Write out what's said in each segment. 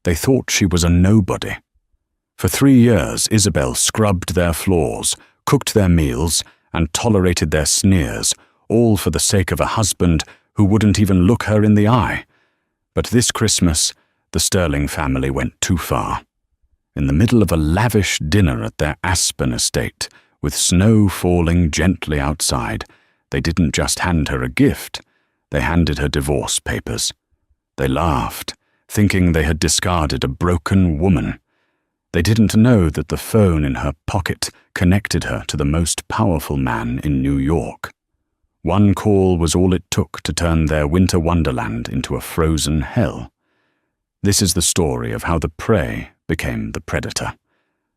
They thought she was a nobody. For 3 years, Isabel scrubbed their floors, cooked their meals, and tolerated their sneers, all for the sake of a husband who wouldn't even look her in the eye. But this Christmas, the Sterling family went too far. In the middle of a lavish dinner at their Aspen estate, with snow falling gently outside, they didn't just hand her a gift, they handed her divorce papers. They laughed, thinking they had discarded a broken woman. They didn't know that the phone in her pocket connected her to the most powerful man in New York. One call was all it took to turn their winter wonderland into a frozen hell. This is the story of how the prey became the predator.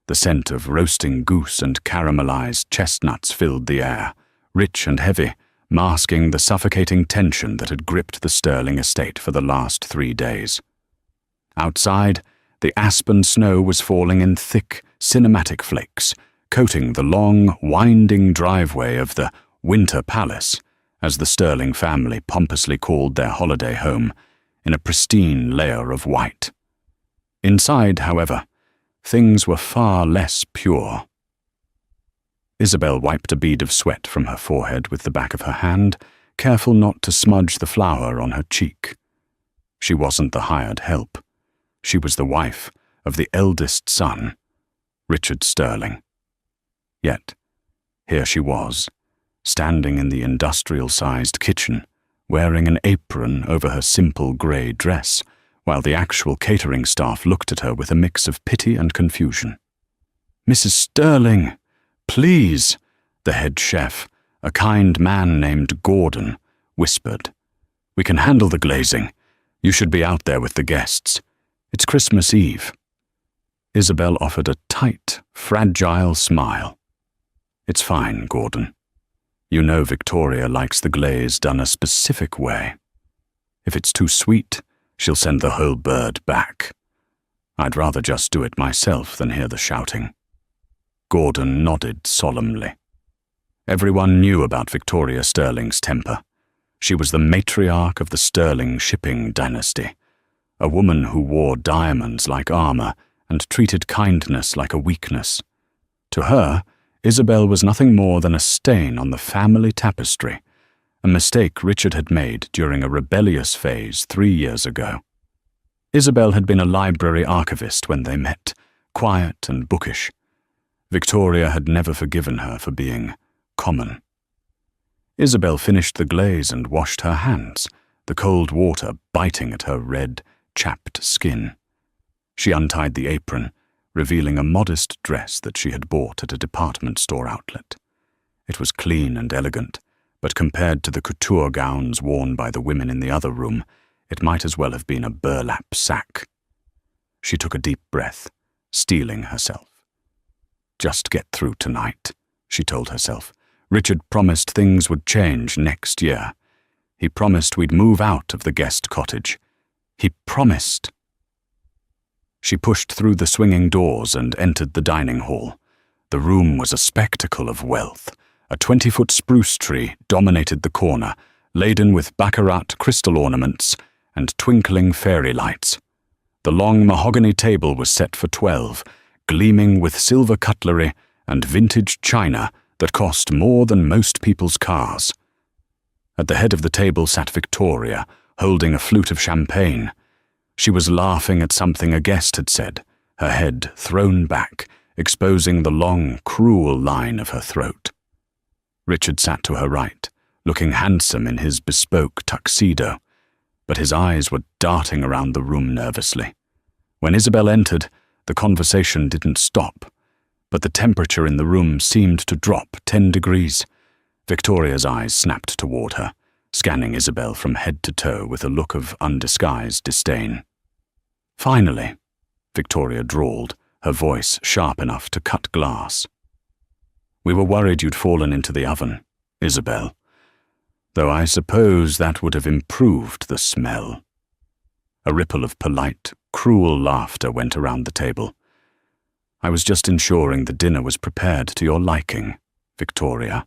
The scent of roasting goose and caramelized chestnuts filled the air, rich and heavy, masking the suffocating tension that had gripped the Sterling estate for the last 3 days. Outside, the aspen snow was falling in thick, cinematic flakes, coating the long, winding driveway of the Winter Palace, as the Sterling family pompously called their holiday home, in a pristine layer of white. Inside, however, things were far less pure. Isabel wiped a bead of sweat from her forehead with the back of her hand, careful not to smudge the flour on her cheek. She wasn't the hired help. She was the wife of the eldest son, Richard Sterling. Yet, here she was, standing in the industrial-sized kitchen, wearing an apron over her simple grey dress, while the actual catering staff looked at her with a mix of pity and confusion. "Mrs. Sterling, please," the head chef, a kind man named Gordon, whispered. "We can handle the glazing. You should be out there with the guests. It's Christmas Eve." Isabel offered a tight, fragile smile. "It's fine, Gordon. You know Victoria likes the glaze done a specific way. If it's too sweet, she'll send the whole bird back. I'd rather just do it myself than hear the shouting." Gordon nodded solemnly. Everyone knew about Victoria Sterling's temper. She was the matriarch of the Sterling shipping dynasty, a woman who wore diamonds like armor and treated kindness like a weakness. To her, Isabel was nothing more than a stain on the family tapestry, a mistake Richard had made during a rebellious phase 3 years ago. Isabel had been a library archivist when they met, quiet and bookish. Victoria had never forgiven her for being common. Isabel finished the glaze and washed her hands, the cold water biting at her red, chapped skin. She untied the apron, revealing a modest dress that she had bought at a department store outlet. It was clean and elegant, but compared to the couture gowns worn by the women in the other room, it might as well have been a burlap sack. She took a deep breath, steeling herself. "Just get through tonight," she told herself. Richard promised things would change next year. He promised we'd move out of the guest cottage. He promised. She pushed through the swinging doors and entered the dining hall. The room was a spectacle of wealth. A 20-foot spruce tree dominated the corner, laden with baccarat crystal ornaments and twinkling fairy lights. The long mahogany table was set for 12, gleaming with silver cutlery and vintage china that cost more than most people's cars. At the head of the table sat Victoria, holding a flute of champagne. She was laughing at something a guest had said, her head thrown back, exposing the long, cruel line of her throat. Richard sat to her right, looking handsome in his bespoke tuxedo, but his eyes were darting around the room nervously. When Isabel entered, the conversation didn't stop, but the temperature in the room seemed to drop 10 degrees. Victoria's eyes snapped toward her, scanning Isabel from head to toe with a look of undisguised disdain. "Finally," Victoria drawled, her voice sharp enough to cut glass. "We were worried you'd fallen into the oven, Isabel, though I suppose that would have improved the smell." A ripple of polite, cruel laughter went around the table. "I was just ensuring the dinner was prepared to your liking, Victoria,"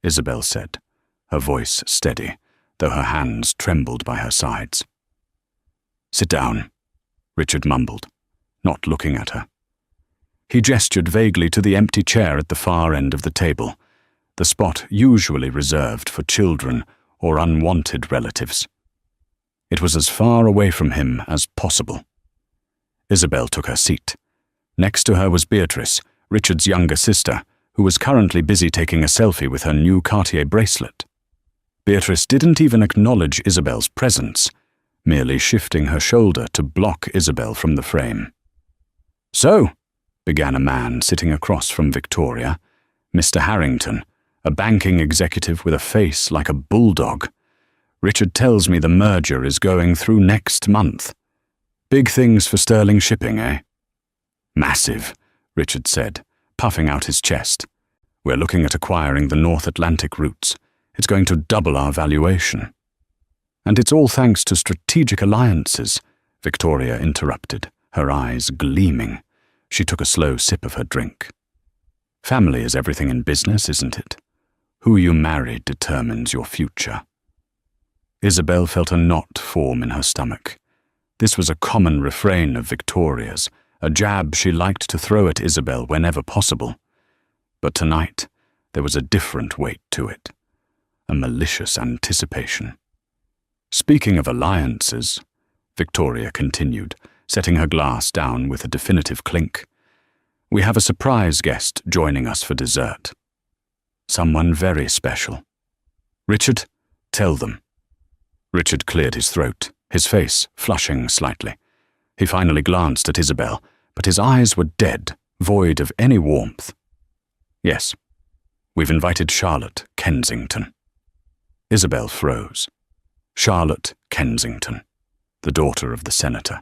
Isabel said, her voice steady, though her hands trembled by her sides. "Sit down," Richard mumbled, not looking at her. He gestured vaguely to the empty chair at the far end of the table, the spot usually reserved for children or unwanted relatives. It was as far away from him as possible. Isabel took her seat. Next to her was Beatrice, Richard's younger sister, who was currently busy taking a selfie with her new Cartier bracelet. Beatrice didn't even acknowledge Isabel's presence, merely shifting her shoulder to block Isabel from the frame. "So," began a man sitting across from Victoria, Mr. Harrington, a banking executive with a face like a bulldog. "Richard tells me the merger is going through next month. Big things for Sterling Shipping, eh?" "Massive," Richard said, puffing out his chest. "We're looking at acquiring the North Atlantic routes. It's going to double our valuation." "And it's all thanks to strategic alliances," Victoria interrupted, her eyes gleaming. She took a slow sip of her drink. "Family is everything in business, isn't it? Who you marry determines your future." Isabel felt a knot form in her stomach. This was a common refrain of Victoria's, a jab she liked to throw at Isabel whenever possible. But tonight, there was a different weight to it, a malicious anticipation. "Speaking of alliances," Victoria continued, setting her glass down with a definitive clink, "we have a surprise guest joining us for dessert. Someone very special. Richard, tell them." Richard cleared his throat, his face flushing slightly. He finally glanced at Isabel, but his eyes were dead, void of any warmth. "Yes, we've invited Charlotte Kensington." Isabel froze. Charlotte Kensington, the daughter of the senator.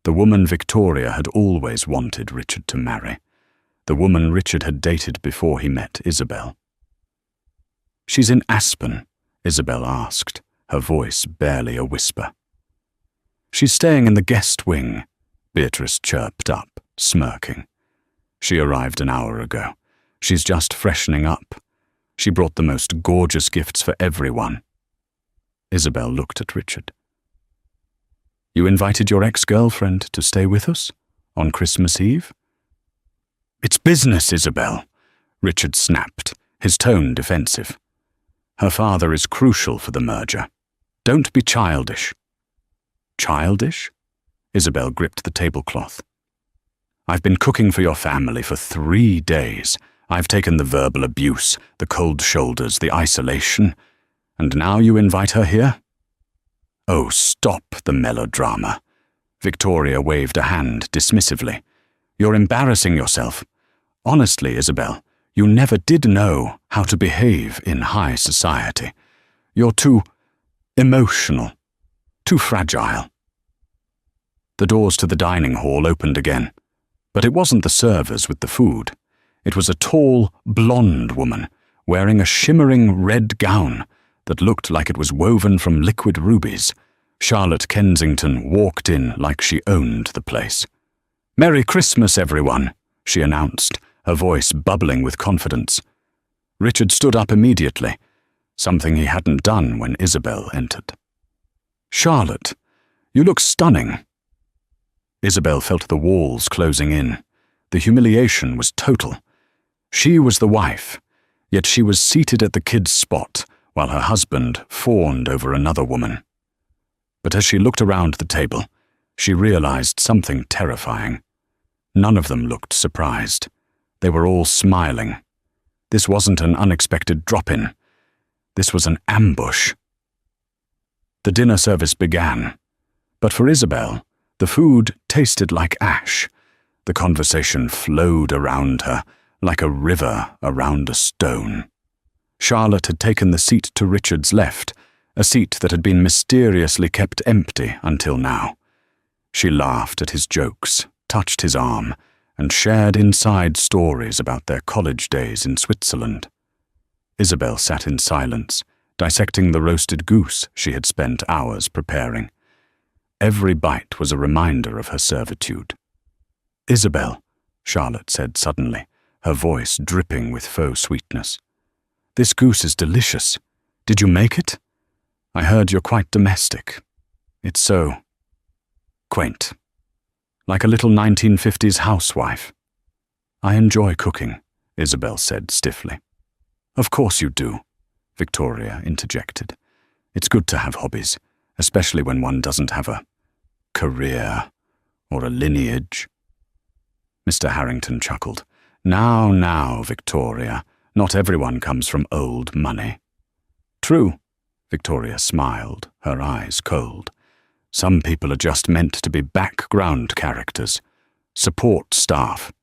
The woman Victoria had always wanted Richard to marry. The woman Richard had dated before he met Isabel. "She's in Aspen?" Isabel asked, her voice barely a whisper. "She's staying in the guest wing," Beatrice chirped up, smirking. "She arrived an hour ago. She's just freshening up. She brought the most gorgeous gifts for everyone." Isabel looked at Richard. "You invited your ex-girlfriend to stay with us? On Christmas Eve?" "It's business, Isabel," Richard snapped, his tone defensive. "Her father is crucial for the merger. Don't be childish." "Childish?" Isabel gripped the tablecloth. "I've been cooking for your family for 3 days. I've taken the verbal abuse, the cold shoulders, the isolation, and now you invite her here?" "Oh, stop the melodrama." Victoria waved a hand dismissively. "You're embarrassing yourself. Honestly, Isabel, you never did know how to behave in high society. You're too emotional, too fragile." The doors to the dining hall opened again, but it wasn't the servers with the food. It was a tall, blonde woman wearing a shimmering red gown that looked like it was woven from liquid rubies. Charlotte Kensington walked in like she owned the place. "Merry Christmas, everyone," she announced, her voice bubbling with confidence. Richard stood up immediately, something he hadn't done when Isabel entered. "Charlotte, you look stunning." Isabel felt the walls closing in. The humiliation was total. She was the wife, yet she was seated at the kids' spot while her husband fawned over another woman. But as she looked around the table, she realized something terrifying. None of them looked surprised. They were all smiling. This wasn't an unexpected drop-in. This was an ambush. The dinner service began, but for Isabel, the food tasted like ash. The conversation flowed around her like a river around a stone. Charlotte had taken the seat to Richard's left, a seat that had been mysteriously kept empty until now. She laughed at his jokes, touched his arm, and shared inside stories about their college days in Switzerland. Isabel sat in silence, dissecting the roasted goose she had spent hours preparing. Every bite was a reminder of her servitude. "Isabel," Charlotte said suddenly, her voice dripping with faux sweetness. "This goose is delicious. Did you make it? I heard you're quite domestic. It's so quaint." like a little 1950s housewife. I enjoy cooking, Isabel said stiffly. Of course you do, Victoria interjected. It's good to have hobbies, especially when one doesn't have a career or a lineage. Mr. Harrington chuckled. Now, Victoria, not everyone comes from old money. True, Victoria smiled, her eyes cold. Some people are just meant to be background characters, support staff.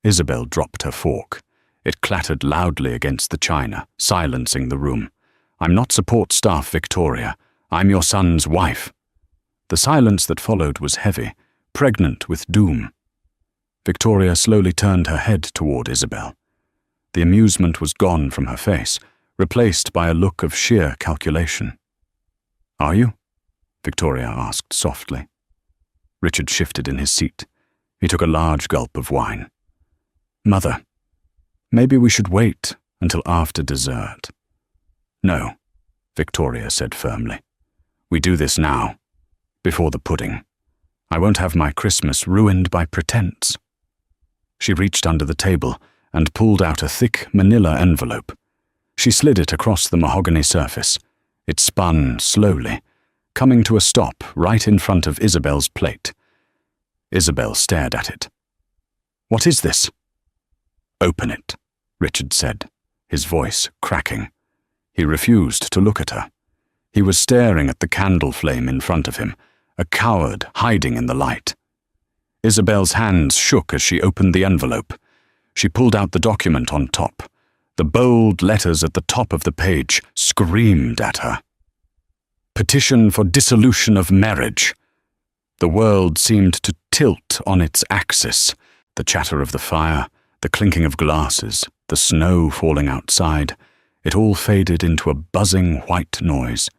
Isabel dropped her fork. It clattered loudly against the china, silencing the room. I'm not support staff, Victoria. I'm your son's wife. The silence that followed was heavy, pregnant with doom. Victoria slowly turned her head toward Isabel. The amusement was gone from her face, replaced by a look of sheer calculation. Are you? Victoria asked softly. Richard shifted in his seat. He took a large gulp of wine. Mother, maybe we should wait until after dessert. No, Victoria said firmly. We do this now, before the pudding. I won't have my Christmas ruined by pretense. She reached under the table and pulled out a thick manila envelope. She slid it across the mahogany surface. It spun slowly, coming to a stop right in front of Isabel's plate. Isabel stared at it. What is this? Open it, Richard said, his voice cracking. He refused to look at her. He was staring at the candle flame in front of him, a coward hiding in the light. Isabel's hands shook as she opened the envelope. She pulled out the document on top. The bold letters at the top of the page screamed at her. Petition for dissolution of marriage. The world seemed to tilt on its axis, the chatter of the fire, the clinking of glasses, the snow falling outside. It all faded into a buzzing white noise.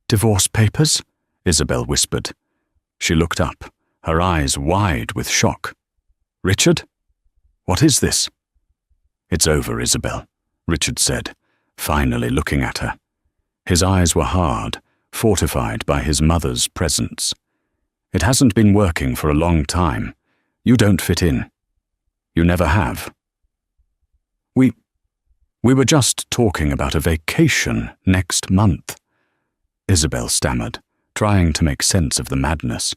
Divorce papers? Isabel whispered. She looked up, her eyes wide with shock. Richard? What is this? It's over, Isabel, Richard said, finally looking at her. His eyes were hard, fortified by his mother's presence. It hasn't been working for a long time. You don't fit in. You never have. We were just talking about a vacation next month, Isabel stammered, trying to make sense of the madness.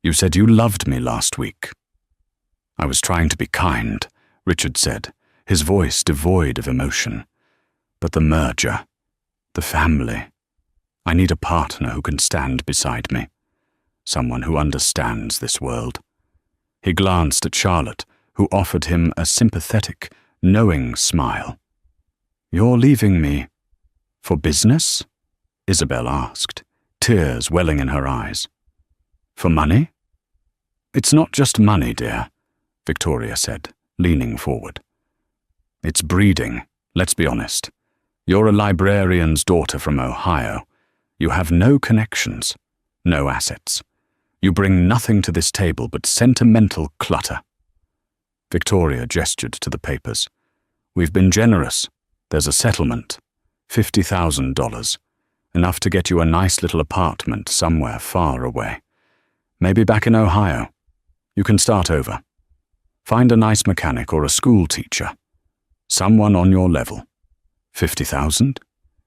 You said you loved me last week. I was trying to be kind, Richard said, his voice devoid of emotion. But the merger, the family. I need a partner who can stand beside me. Someone who understands this world. He glanced at Charlotte, who offered him a sympathetic, knowing smile. You're leaving me for business? Isabel asked, tears welling in her eyes. For money? It's not just money, dear, Victoria said, leaning forward. It's breeding, let's be honest. You're a librarian's daughter from Ohio. You have no connections, no assets. You bring nothing to this table but sentimental clutter. Victoria gestured to the papers. We've been generous. There's a settlement. $50,000. Enough to get you a nice little apartment somewhere far away. Maybe back in Ohio. You can start over. Find a nice mechanic or a school teacher. Someone on your level. 50,000?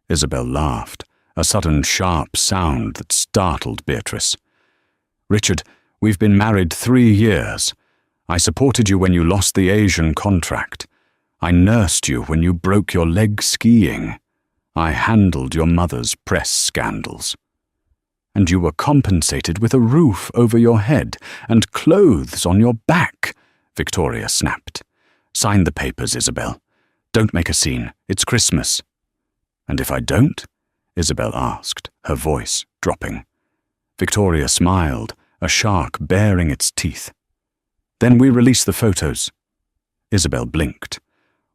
Isabel laughed, a sudden sharp sound that startled Beatrice. Richard, we've been married 3 years. I supported you when you lost the Asian contract. I nursed you when you broke your leg skiing. I handled your mother's press scandals. And you were compensated with a roof over your head and clothes on your back, Victoria snapped. Sign the papers, Isabel. Don't make a scene. It's Christmas. And if I don't? Isabel asked, her voice dropping. Victoria smiled, a shark baring its teeth. Then we release the photos. Isabel blinked.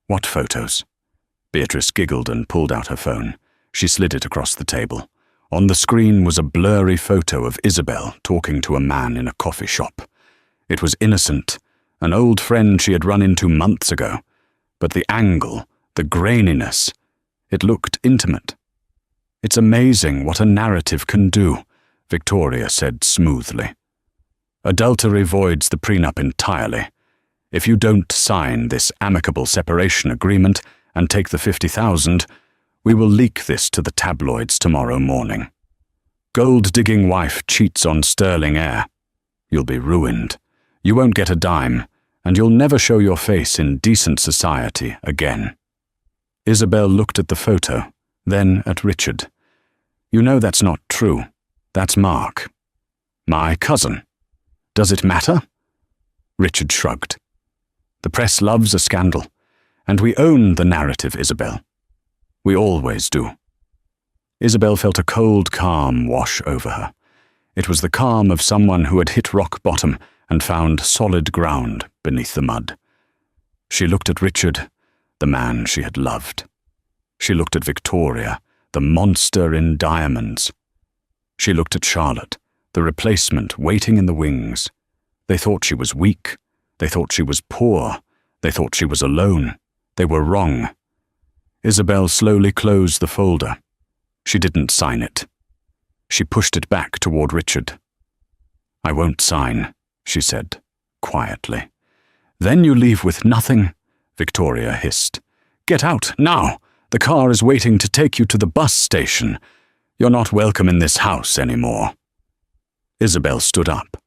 What photos? Beatrice giggled and pulled out her phone. She slid it across the table. On the screen was a blurry photo of Isabel talking to a man in a coffee shop. It was innocent, an old friend she had run into months ago. But the angle, the graininess, it looked intimate. It's amazing what a narrative can do, Victoria said smoothly. Adultery voids the prenup entirely. If you don't sign this amicable separation agreement and take the $50,000, we will leak this to the tabloids tomorrow morning. Gold-digging wife cheats on sterling heir. You'll be ruined. You won't get a dime, and you'll never show your face in decent society again. Isabel looked at the photo, then at Richard. You know that's not true. That's Mark. My cousin. Does it matter? Richard shrugged. The press loves a scandal, and we own the narrative, Isabel. We always do. Isabel felt a cold calm wash over her. It was the calm of someone who had hit rock bottom and found solid ground beneath the mud. She looked at Richard, the man she had loved. She looked at Victoria, the monster in diamonds. She looked at Charlotte, the replacement waiting in the wings. They thought she was weak. They thought she was poor. They thought she was alone. They were wrong. Isabel slowly closed the folder. She didn't sign it. She pushed it back toward Richard. I won't sign, she said, quietly. Then you leave with nothing, Victoria hissed. Get out, now! The car is waiting to take you to the bus station. You're not welcome in this house anymore. Isabel stood up.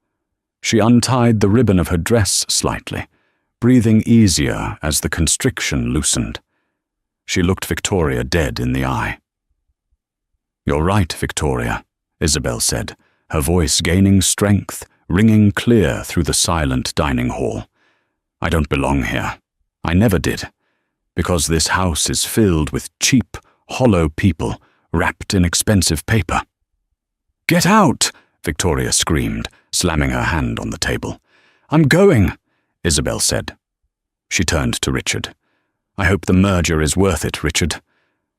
She untied the ribbon of her dress slightly, breathing easier as the constriction loosened. She looked Victoria dead in the eye. You're right, Victoria, Isabel said, her voice gaining strength, ringing clear through the silent dining hall. I don't belong here. I never did. Because this house is filled with cheap, hollow people wrapped in expensive paper. Get out! Victoria screamed, slamming her hand on the table. I'm going, Isabel said. She turned to Richard. I hope the merger is worth it, Richard.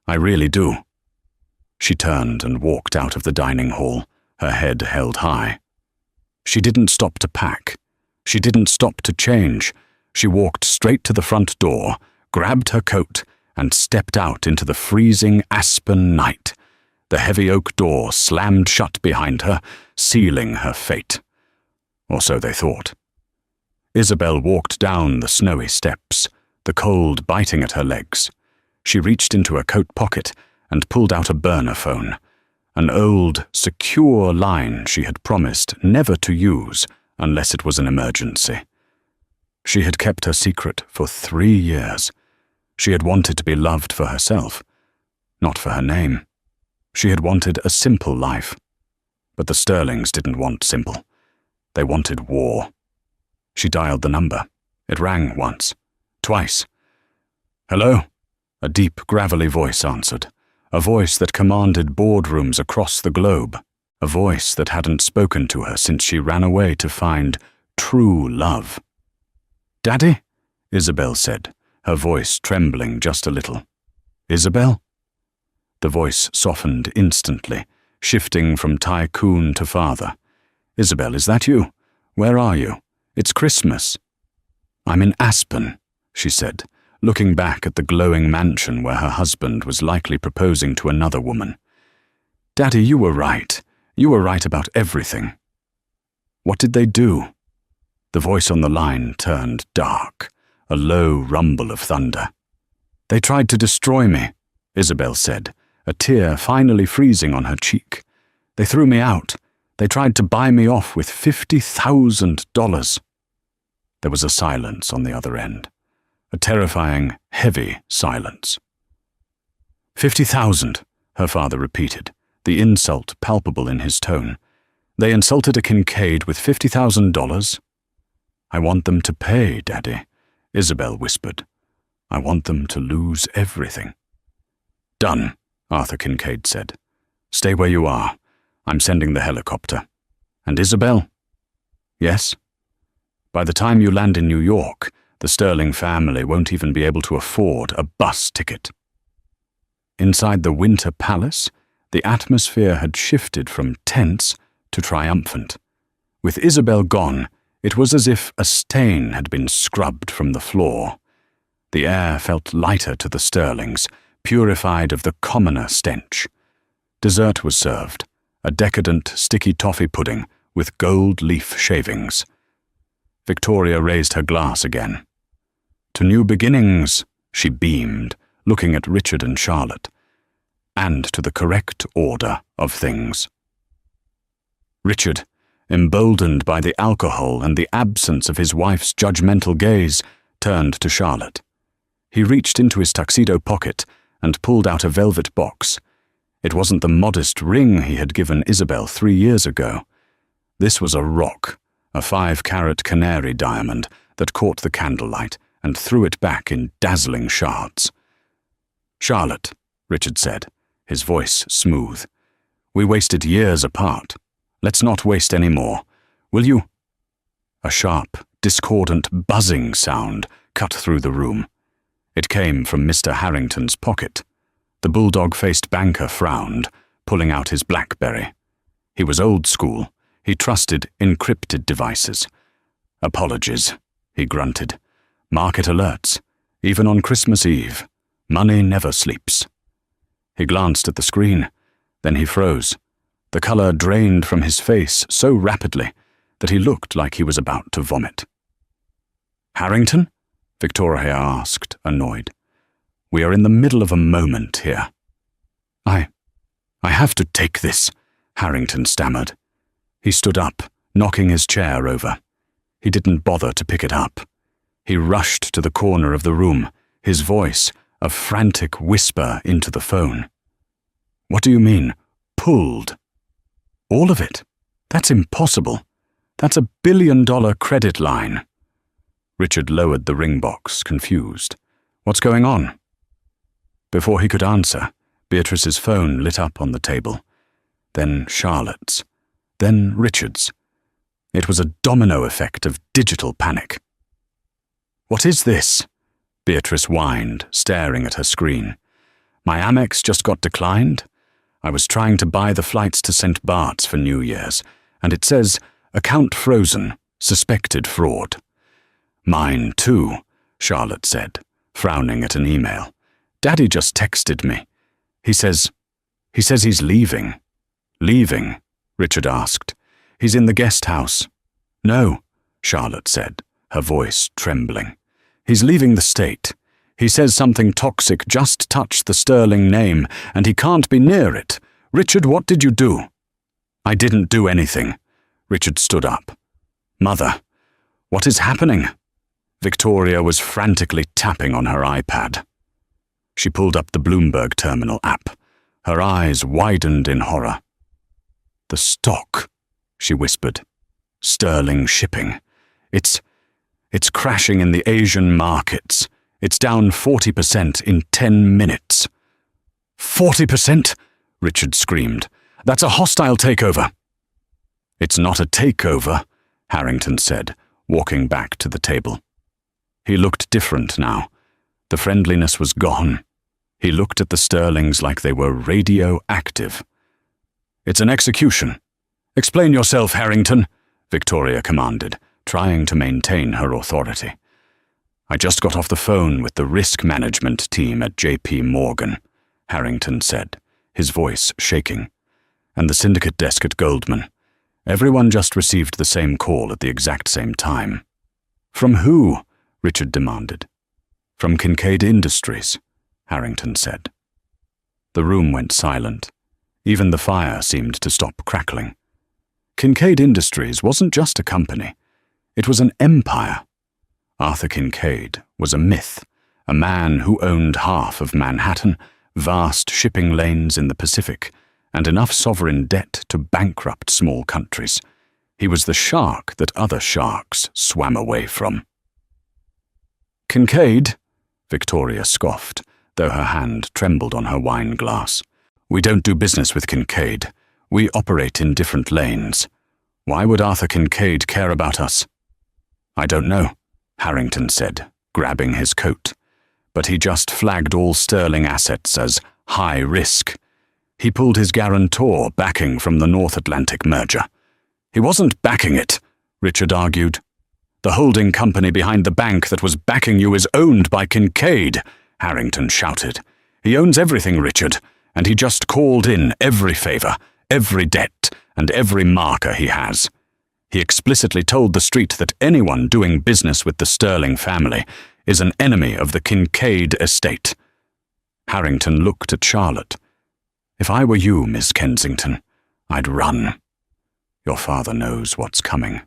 I really do. She turned and walked out of the dining hall, her head held high. She didn't stop to pack. She didn't stop to change. She walked straight to the front door, grabbed her coat, and stepped out into the freezing aspen night. The heavy oak door slammed shut behind her, sealing her fate. Or so they thought. Isabel walked down the snowy steps, the cold biting at her legs. She reached into her coat pocket and pulled out a burner phone, an old, secure line she had promised never to use unless it was an emergency. She had kept her secret for 3 years. She had wanted to be loved for herself, not for her name. She had wanted a simple life. But the Sterlings didn't want simple. They wanted war. She dialed the number. It rang once, twice. Hello? A deep, gravelly voice answered. A voice that commanded boardrooms across the globe. A voice that hadn't spoken to her since she ran away to find true love. Daddy? Isabel said, her voice trembling just a little. Isabel? The voice softened instantly, shifting from tycoon to father. Isabel, is that you? Where are you? It's Christmas. I'm in Aspen, she said, looking back at the glowing mansion where her husband was likely proposing to another woman. Daddy, you were right. You were right about everything. What did they do? The voice on the line turned dark, a low rumble of thunder. They tried to destroy me, Isabel said, a tear finally freezing on her cheek. They threw me out. They tried to buy me off with $50,000. There was a silence on the other end, a terrifying, heavy silence. 50,000, her father repeated, the insult palpable in his tone. They insulted a Kincaid with $50,000? I want them to pay, Daddy, Isabel whispered. I want them to lose everything. Done, Arthur Kincaid said. Stay where you are. I'm sending the helicopter. And Isabel? Yes? By the time you land in New York, the Sterling family won't even be able to afford a bus ticket. Inside the Winter Palace, the atmosphere had shifted from tense to triumphant. With Isabel gone, it was as if a stain had been scrubbed from the floor. The air felt lighter to the Sterlings, purified of the commoner stench. Dessert was served, a decadent, sticky toffee pudding with gold leaf shavings. Victoria raised her glass again. To new beginnings, she beamed, looking at Richard and Charlotte, and to the correct order of things. Richard, emboldened by the alcohol and the absence of his wife's judgmental gaze, turned to Charlotte. He reached into his tuxedo pocket and pulled out a velvet box. It wasn't the modest ring he had given Isabel 3 years ago. This was a rock, a 5-carat canary diamond that caught the candlelight and threw it back in dazzling shards. "Charlotte," Richard said, his voice smooth, "we wasted years apart. Let's not waste any more. Will you?" A sharp, discordant buzzing sound cut through the room. It came from Mr. Harrington's pocket. The bulldog-faced banker frowned, pulling out his BlackBerry. He was old school. He trusted encrypted devices. "Apologies," he grunted. "Market alerts. Even on Christmas Eve. Money never sleeps." He glanced at the screen. Then he froze. The color drained from his face so rapidly that he looked like he was about to vomit. "Harrington?" Victoria asked, annoyed. "We are in the middle of a moment here." I have to take this," Harrington stammered. He stood up, knocking his chair over. He didn't bother to pick it up. He rushed to the corner of the room, his voice a frantic whisper into the phone. "What do you mean, pulled?" "All of it. That's impossible. That's a $1 billion credit line." Richard lowered the ring box, confused. "What's going on?" Before he could answer, Beatrice's phone lit up on the table. Then Charlotte's. Then Richard's. It was a domino effect of digital panic. "What is this?" Beatrice whined, staring at her screen. "My Amex just got declined. I was trying to buy the flights to St. Bart's for New Year's, and it says, account frozen, suspected fraud." "Mine too," Charlotte said, frowning at an email. "Daddy just texted me. He says he's leaving." "Leaving?" Richard asked. "He's in the guest house." "No," Charlotte said, her voice trembling. "He's leaving the state. He says something toxic just touched the Sterling name, and he can't be near it. Richard, what did you do?" "I didn't do anything." Richard stood up. "Mother, what is happening?" Victoria was frantically tapping on her iPad. She pulled up the Bloomberg terminal app. Her eyes widened in horror. "The stock," she whispered. "Sterling shipping. It's crashing in the Asian markets. It's down 40% in 10 minutes. 40%? Richard screamed. "That's a hostile takeover." "It's not a takeover," Harrington said, walking back to the table. He looked different now. The friendliness was gone. He looked at the Sterlings like they were radioactive. "It's an execution. Explain yourself, Harrington," Victoria commanded, trying to maintain her authority. "I just got off the phone with the risk management team at JP Morgan," Harrington said, his voice shaking. "And the syndicate desk at Goldman. Everyone just received the same call at the exact same time." "From who?" Richard demanded. "From Kincaid Industries," Harrington said. The room went silent. Even the fire seemed to stop crackling. Kincaid Industries wasn't just a company. It was an empire. Arthur Kincaid was a myth, a man who owned half of Manhattan, vast shipping lanes in the Pacific, and enough sovereign debt to bankrupt small countries. He was the shark that other sharks swam away from. "Kincaid?" Victoria scoffed, though her hand trembled on her wine glass. "We don't do business with Kincaid. We operate in different lanes. Why would Arthur Kincaid care about us?" "I don't know," Harrington said, grabbing his coat. "But he just flagged all Sterling assets as high risk. He pulled his guarantor backing from the North Atlantic merger." "He wasn't backing it," Richard argued. "The holding company behind the bank that was backing you is owned by Kincaid," Harrington shouted. "He owns everything, Richard, and he just called in every favor, every debt, and every marker he has. He explicitly told the street that anyone doing business with the Sterling family is an enemy of the Kincaid estate. Harrington looked at Charlotte. If I were you, Miss Kensington, I'd run. Your father knows what's coming.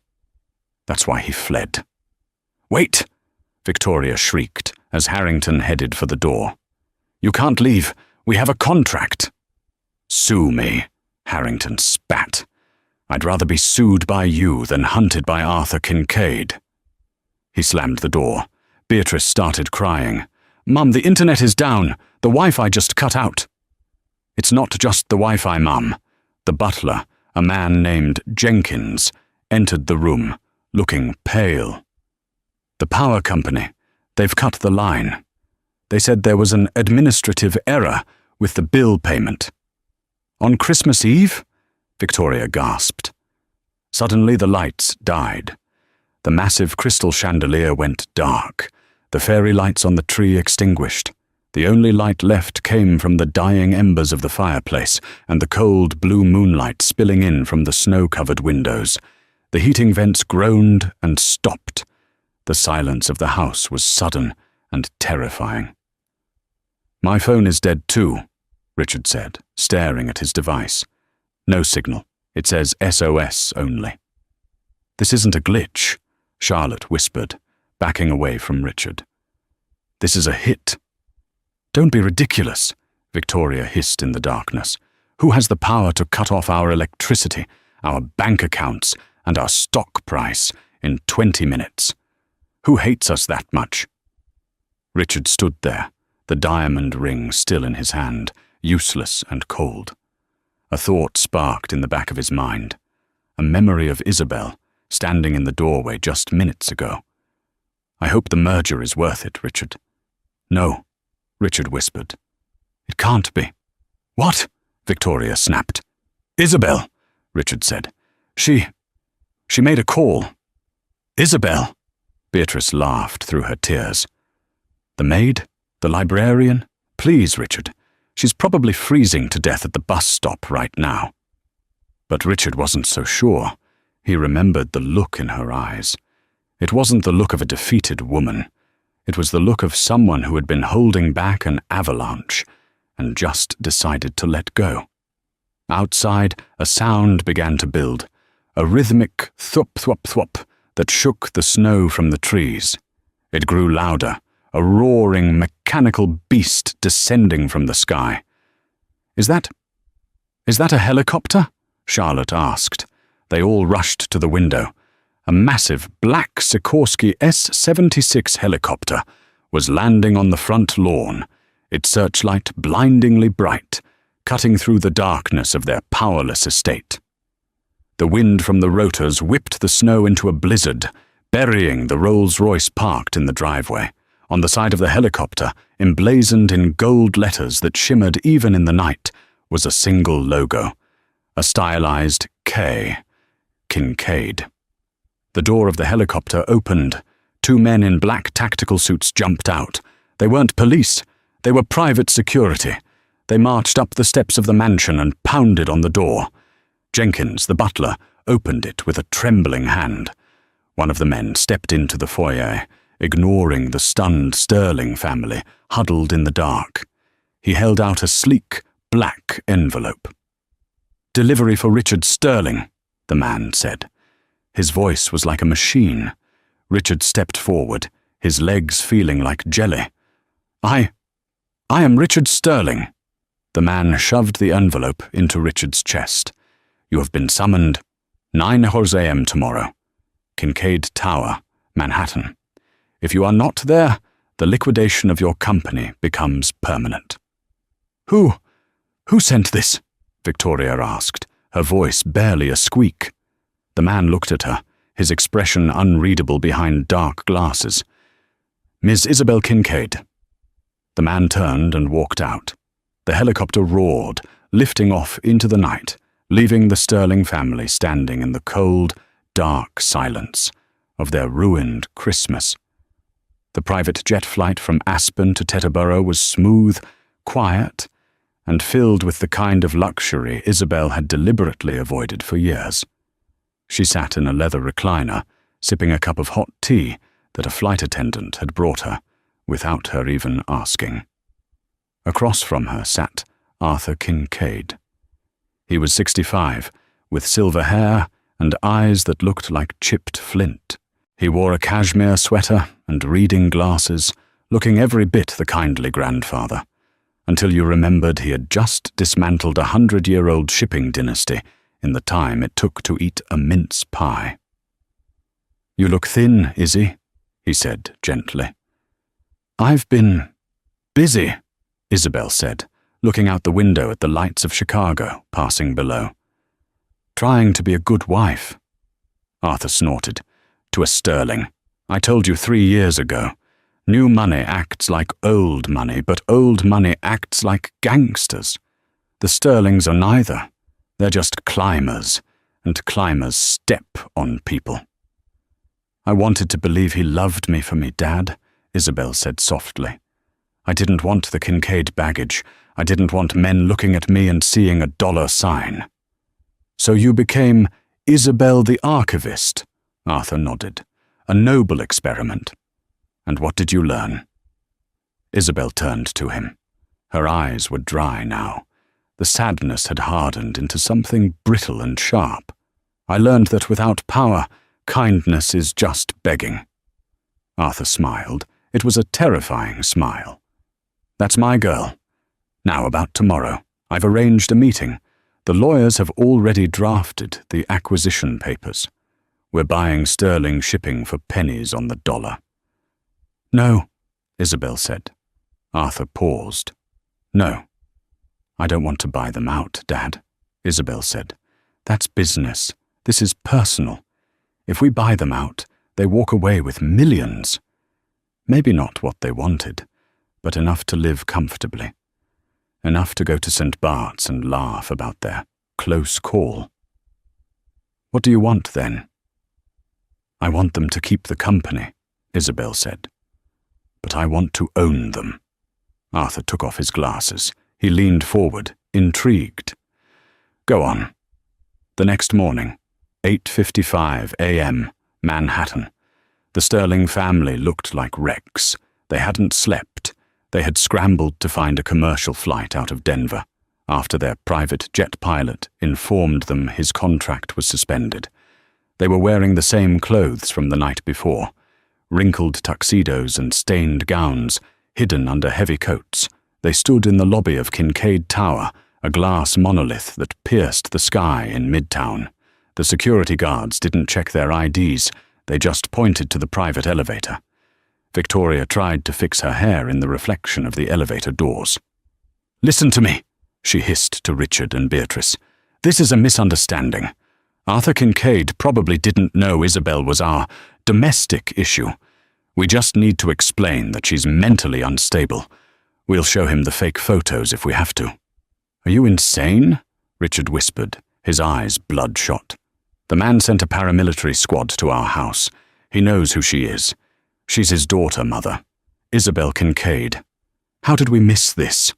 That's why he fled. Wait! Victoria shrieked as Harrington headed for the door. You can't leave. We have a contract. Sue me, Harrington spat. I'd rather be sued by you than hunted by Arthur Kincaid. He slammed the door. Beatrice started crying. Mum, the internet is down. The Wi-Fi just cut out. It's not just the Wi-Fi, Mum. The butler, a man named Jenkins, entered the room, looking pale. The power company. They've cut the line. They said there was an administrative error with the bill payment. On Christmas Eve? Victoria gasped. Suddenly the lights died. The massive crystal chandelier went dark. The fairy lights on the tree extinguished. The only light left came from the dying embers of the fireplace and the cold blue moonlight spilling in from the snow-covered windows. The heating vents groaned and stopped. The silence of the house was sudden and terrifying. My phone is dead too, Richard said, staring at his device. No signal. It says SOS only. This isn't a glitch, Charlotte whispered, backing away from Richard. This is a hit. Don't be ridiculous, Victoria hissed in the darkness. Who has the power to cut off our electricity, our bank accounts, and our stock price in 20 minutes? Who hates us that much? Richard stood there, the diamond ring still in his hand, useless and cold. A thought sparked in the back of his mind, a memory of Isabel, standing in the doorway just minutes ago. I hope the merger is worth it, Richard. No, Richard whispered. It can't be. What? Victoria snapped. Isabel, Richard said. She made a call. Isabel? Beatrice laughed through her tears. The maid? The librarian? Please, Richard. She's probably freezing to death at the bus stop right now. But Richard wasn't so sure. He remembered the look in her eyes. It wasn't the look of a defeated woman. It was the look of someone who had been holding back an avalanche and just decided to let go. Outside, a sound began to build, a rhythmic thwop-thwop-thwop that shook the snow from the trees. It grew louder, a roaring, mechanical beast descending from the sky. Is that a helicopter? Charlotte asked. They all rushed to the window. A massive black Sikorsky S-76 helicopter was landing on the front lawn, its searchlight blindingly bright, cutting through the darkness of their powerless estate. The wind from the rotors whipped the snow into a blizzard, burying the Rolls-Royce parked in the driveway. On the side of the helicopter, emblazoned in gold letters that shimmered even in the night, was a single logo, a stylized K, Kincaid. The door of the helicopter opened. 2 men in black tactical suits jumped out. They weren't police. They were private security. They marched up the steps of the mansion and pounded on the door. Jenkins, the butler, opened it with a trembling hand. One of the men stepped into the foyer, ignoring the stunned Sterling family huddled in the dark. He held out a sleek, black envelope. "Delivery for Richard Sterling," the man said. His voice was like a machine. Richard stepped forward, his legs feeling like jelly. I am Richard Sterling." The man shoved the envelope into Richard's chest. "You have been summoned 9 a.m. tomorrow. Kincaid Tower, Manhattan. If you are not there, the liquidation of your company becomes permanent." Who sent this?" Victoria asked, her voice barely a squeak. The man looked at her, his expression unreadable behind dark glasses. "Miss Isabel Kincaid." The man turned and walked out. The helicopter roared, lifting off into the night, leaving the Sterling family standing in the cold, dark silence of their ruined Christmas. The private jet flight from Aspen to Teterboro was smooth, quiet, and filled with the kind of luxury Isabel had deliberately avoided for years. She sat in a leather recliner, sipping a cup of hot tea that a flight attendant had brought her, without her even asking. Across from her sat Arthur Kincaid. He was 65, with silver hair and eyes that looked like chipped flint. He wore a cashmere sweater and reading glasses, looking every bit the kindly grandfather, until you remembered he had just dismantled a 100-year-old shipping dynasty in the time it took to eat a mince pie. "You look thin, Izzy," he said gently. "I've been busy," Isabel said, looking out the window at the lights of Chicago passing below. "Trying to be a good wife." Arthur snorted. "To a sterling. I told you 3 years ago. New money acts like old money, but old money acts like gangsters. The sterlings are neither. They're just climbers, and climbers step on people." "I wanted to believe he loved me for me, Dad," Isabel said softly. "I didn't want the Kincaid baggage. I didn't want men looking at me and seeing a dollar sign." "So you became Isabel the archivist?" Arthur nodded. "A noble experiment. And what did you learn?" Isabel turned to him. Her eyes were dry now. The sadness had hardened into something brittle and sharp. "I learned that without power, kindness is just begging." Arthur smiled. It was a terrifying smile. "That's my girl. Now about tomorrow. I've arranged a meeting. The lawyers have already drafted the acquisition papers. We're buying sterling shipping for pennies on the dollar." "No," Isabel said. Arthur paused. "No. I don't want to buy them out, Dad," Isabel said. "That's business. This is personal. If we buy them out, they walk away with millions. Maybe not what they wanted, but enough to live comfortably. Enough to go to St. Bart's and laugh about their close call." "What do you want, then?" "I want them to keep the company," Isabel said. "But I want to own them." Arthur took off his glasses. He leaned forward, intrigued. "Go on." The next morning, 8:55 a.m., Manhattan. The Sterling family looked like wrecks. They hadn't slept. They had scrambled to find a commercial flight out of Denver after their private jet pilot informed them his contract was suspended. They were wearing the same clothes from the night before, wrinkled tuxedos and stained gowns, hidden under heavy coats. They stood in the lobby of Kincaid Tower, a glass monolith that pierced the sky in Midtown. The security guards didn't check their IDs, they just pointed to the private elevator. Victoria tried to fix her hair in the reflection of the elevator doors. "Listen to me," she hissed to Richard and Beatrice. "This is a misunderstanding. Arthur Kincaid probably didn't know Isabel was our domestic issue. We just need to explain that she's mentally unstable. We'll show him the fake photos if we have to." "Are you insane?" Richard whispered, his eyes bloodshot. "The man sent a paramilitary squad to our house. He knows who she is. She's his daughter, Mother. Isabel Kincaid. How did we miss this?"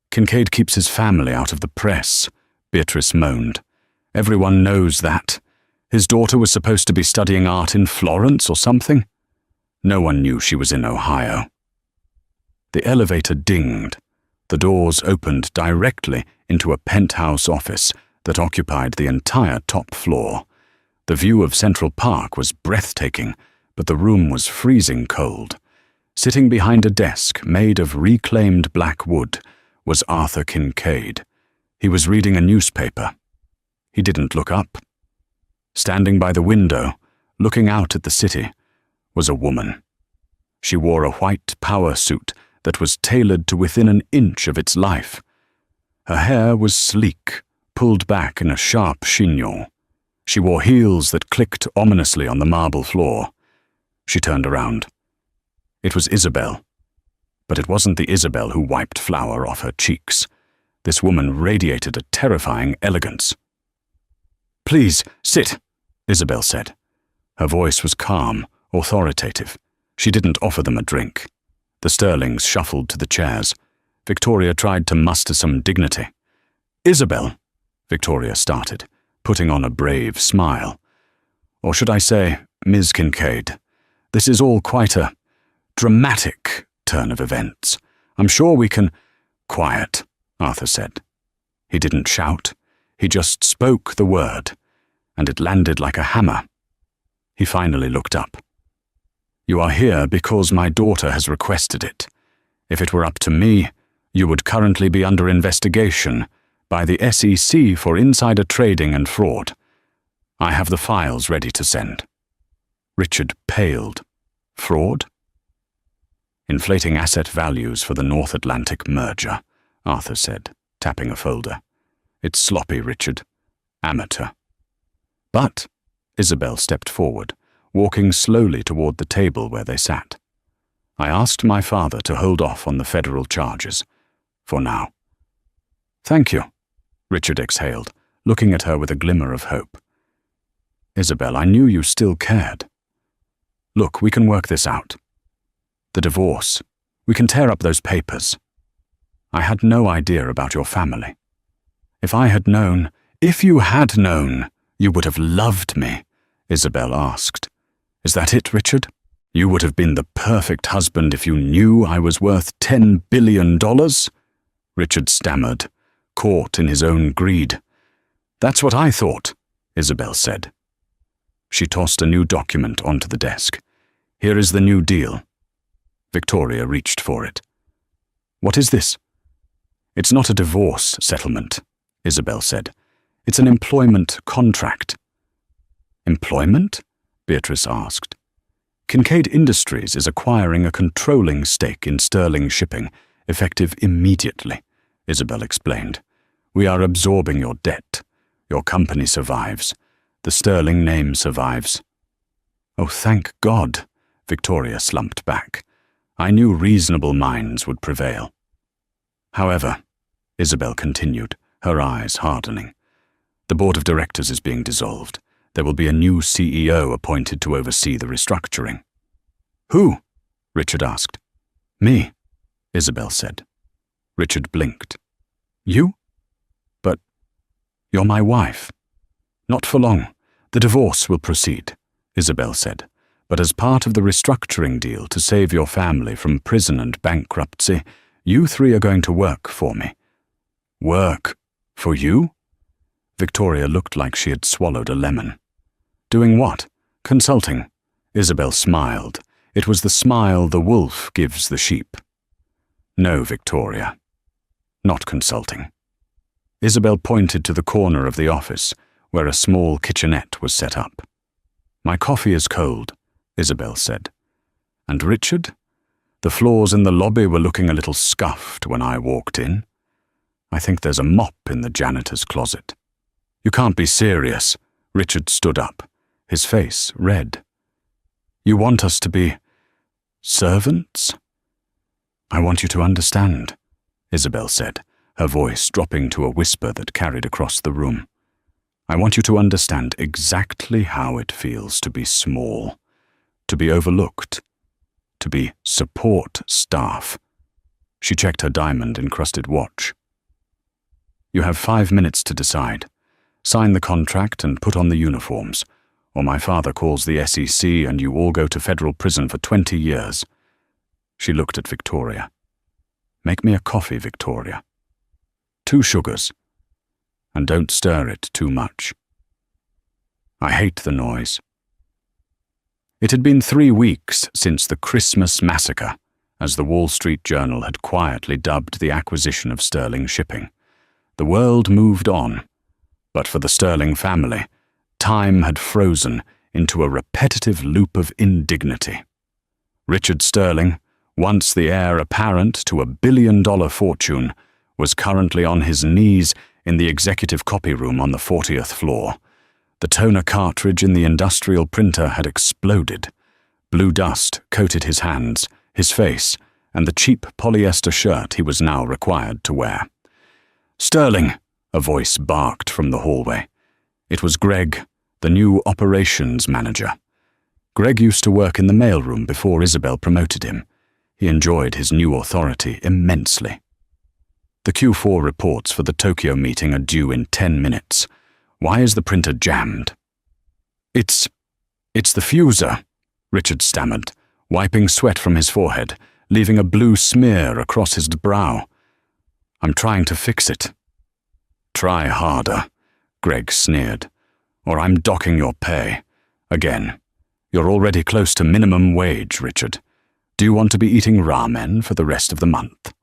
"Kincaid keeps his family out of the press," Beatrice moaned. "Everyone knows that. His daughter was supposed to be studying art in Florence or something. No one knew she was in Ohio." The elevator dinged. The doors opened directly into a penthouse office that occupied the entire top floor. The view of Central Park was breathtaking, but the room was freezing cold. Sitting behind a desk made of reclaimed black wood was Arthur Kincaid. He was reading a newspaper. He didn't look up. Standing by the window, looking out at the city, was a woman. She wore a white power suit that was tailored to within an inch of its life. Her hair was sleek, pulled back in a sharp chignon. She wore heels that clicked ominously on the marble floor. She turned around. It was Isabel. But it wasn't the Isabel who wiped flour off her cheeks. This woman radiated a terrifying elegance. "Please, sit," Isabel said. Her voice was calm, authoritative. She didn't offer them a drink. The Sterlings shuffled to the chairs. Victoria tried to muster some dignity. "Isabel," Victoria started, putting on a brave smile. Or should I say, Ms. Kincaid, this is all quite a dramatic turn of events. I'm sure we can— Quiet, Arthur said. He didn't shout. He just spoke the word, and it landed like a hammer. He finally looked up. You are here because my daughter has requested it. If it were up to me, you would currently be under investigation by the SEC for insider trading and fraud. I have the files ready to send. Richard paled. Fraud? Inflating asset values for the North Atlantic merger, Arthur said, tapping a folder. It's sloppy, Richard. Amateur. But, Isabel stepped forward, walking slowly toward the table where they sat. I asked my father to hold off on the federal charges. For now. Thank you, Richard exhaled, looking at her with a glimmer of hope. Isabel, I knew you still cared. Look, we can work this out. The divorce. We can tear up those papers. I had no idea about your family. If you had known, you would have loved me, Isabel asked. Is that it, Richard? You would have been the perfect husband if you knew I was worth $10 billion? Richard stammered, caught in his own greed. That's what I thought, Isabel said. She tossed a new document onto the desk. Here is the new deal. Victoria reached for it. What is this? It's not a divorce settlement, Isabel said. It's an employment contract. Employment? Beatrice asked. Kincaid Industries is acquiring a controlling stake in Sterling Shipping, effective immediately, Isabel explained. We are absorbing your debt. Your company survives. The Sterling name survives. Oh, thank God, Victoria slumped back. I knew reasonable minds would prevail. However, Isabel continued, her eyes hardening. The board of directors is being dissolved. There will be a new CEO appointed to oversee the restructuring. Who? Richard asked. Me, Isabel said. Richard blinked. You? But you're my wife. Not for long. The divorce will proceed, Isabel said. But as part of the restructuring deal to save your family from prison and bankruptcy, you three are going to work for me. Work? For you? Victoria looked like she had swallowed a lemon. Doing what? Consulting. Isabel smiled. It was the smile the wolf gives the sheep. No, Victoria. Not consulting. Isabel pointed to the corner of the office, where a small kitchenette was set up. My coffee is cold, Isabel said. And Richard? The floors in the lobby were looking a little scuffed when I walked in. I think there's a mop in the janitor's closet. You can't be serious. Richard stood up, his face red. You want us to be servants? I want you to understand, Isabel said, her voice dropping to a whisper that carried across the room. I want you to understand exactly how it feels to be small, to be overlooked, to be support staff. She checked her diamond-encrusted watch. You have 5 minutes to decide. Sign the contract and put on the uniforms, or my father calls the SEC and you all go to federal prison for 20 years. She looked at Victoria. Make me a coffee, Victoria. 2 sugars. And don't stir it too much. I hate the noise. It had been 3 weeks since the Christmas massacre, as the Wall Street Journal had quietly dubbed the acquisition of Sterling Shipping. The world moved on, but for the Sterling family, time had frozen into a repetitive loop of indignity. Richard Sterling, once the heir apparent to a billion-dollar fortune, was currently on his knees in the executive copy room on the 40th floor. The toner cartridge in the industrial printer had exploded. Blue dust coated his hands, his face, and the cheap polyester shirt he was now required to wear. Sterling, a voice barked from the hallway. It was Greg, the new operations manager. Greg used to work in the mailroom before Isabel promoted him. He enjoyed his new authority immensely. The Q4 reports for the Tokyo meeting are due in 10 minutes. Why is the printer jammed? It's the fuser, Richard stammered, wiping sweat from his forehead, leaving a blue smear across his brow. I'm trying to fix it. Try harder, Greg sneered, or I'm docking your pay. Again, you're already close to minimum wage, Richard. Do you want to be eating ramen for the rest of the month?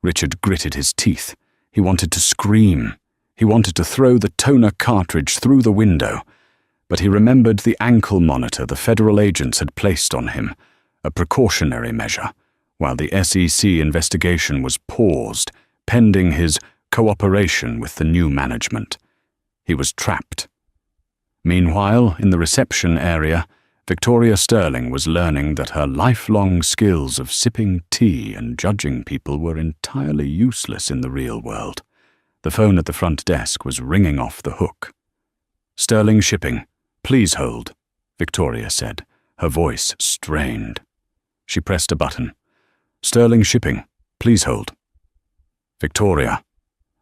Richard gritted his teeth. He wanted to scream. He wanted to throw the toner cartridge through the window. But he remembered the ankle monitor the federal agents had placed on him, a precautionary measure, while the SEC investigation was paused, pending his cooperation with the new management. He was trapped. Meanwhile, in the reception area, Victoria Sterling was learning that her lifelong skills of sipping tea and judging people were entirely useless in the real world. The phone at the front desk was ringing off the hook. "Sterling Shipping, please hold," Victoria said, her voice strained. She pressed a button. "Sterling Shipping, please hold." "Victoria."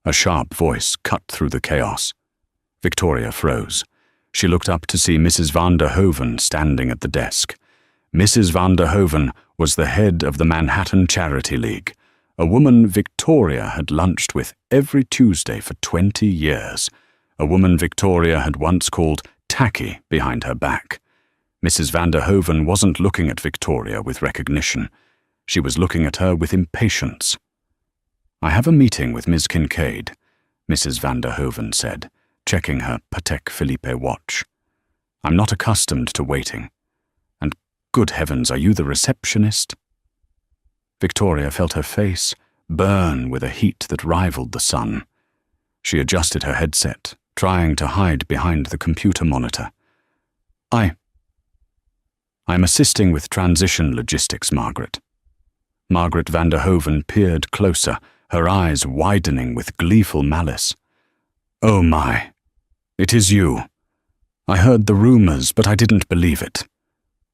A sharp voice cut through the chaos. Victoria froze. She looked up to see Mrs. van der Hoven standing at the desk. Mrs. van der Hoven was the head of the Manhattan Charity League, a woman Victoria had lunched with every Tuesday for 20 years, a woman Victoria had once called tacky behind her back. Mrs. van der Hoven wasn't looking at Victoria with recognition. She was looking at her with impatience. "I have a meeting with Ms. Kincaid," Mrs. van der Hoven said, checking her Patek Philippe watch. "I'm not accustomed to waiting. And good heavens, are you the receptionist?" Victoria felt her face burn with a heat that rivaled the sun. She adjusted her headset, trying to hide behind the computer monitor. I'm assisting with transition logistics, Margaret." Margaret van der Hoven peered closer, her eyes widening with gleeful malice. "Oh my, it is you. I heard the rumors, but I didn't believe it.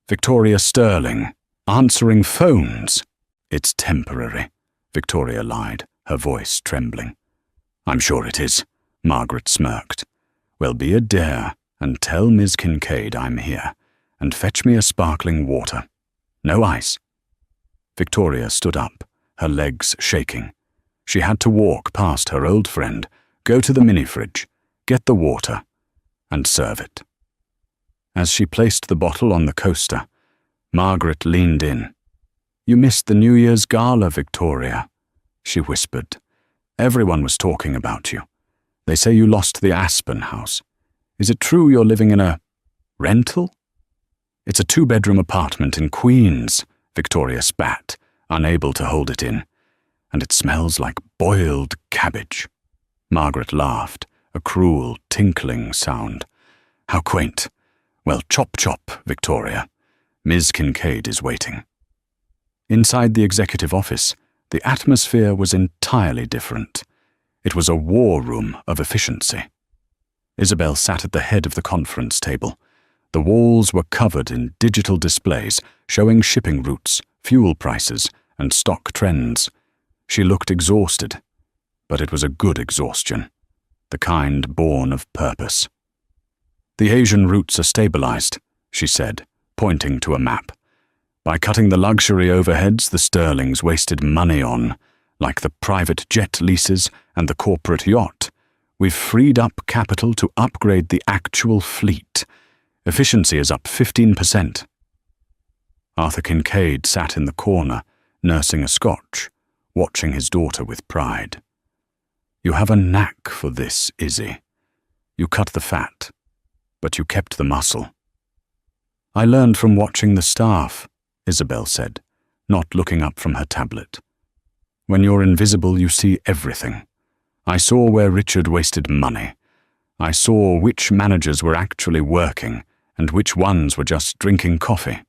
Victoria Sterling, answering phones. It's temporary," Victoria lied, her voice trembling. "I'm sure it is," Margaret smirked. "Well, be a dare and tell Ms. Kincaid I'm here, and fetch me a sparkling water. No ice." Victoria stood up, her legs shaking. She had to walk past her old friend, go to the mini-fridge, get the water, and serve it. As she placed the bottle on the coaster, Margaret leaned in. "You missed the New Year's gala, Victoria," she whispered. "Everyone was talking about you. They say you lost the Aspen house. Is it true you're living in a rental?" "It's a 2-bedroom apartment in Queens," Victoria spat, unable to hold it in. "And it smells like boiled cabbage." Margaret laughed, a cruel, tinkling sound. "How quaint. Well, chop chop, Victoria. Ms. Kincaid is waiting." Inside the executive office, the atmosphere was entirely different. It was a war room of efficiency. Isabel sat at the head of the conference table. The walls were covered in digital displays showing shipping routes, fuel prices, and stock trends. She looked exhausted, but it was a good exhaustion, the kind born of purpose. "The Asian routes are stabilized," she said, pointing to a map. "By cutting the luxury overheads the Sterlings wasted money on, like the private jet leases and the corporate yacht, we've freed up capital to upgrade the actual fleet. Efficiency is up 15%. Arthur Kincaid sat in the corner, nursing a scotch, watching his daughter with pride. "You have a knack for this, Izzy. You cut the fat, but you kept the muscle." "I learned from watching the staff," Isabel said, not looking up from her tablet. "When you're invisible, you see everything. I saw where Richard wasted money. I saw which managers were actually working and which ones were just drinking coffee."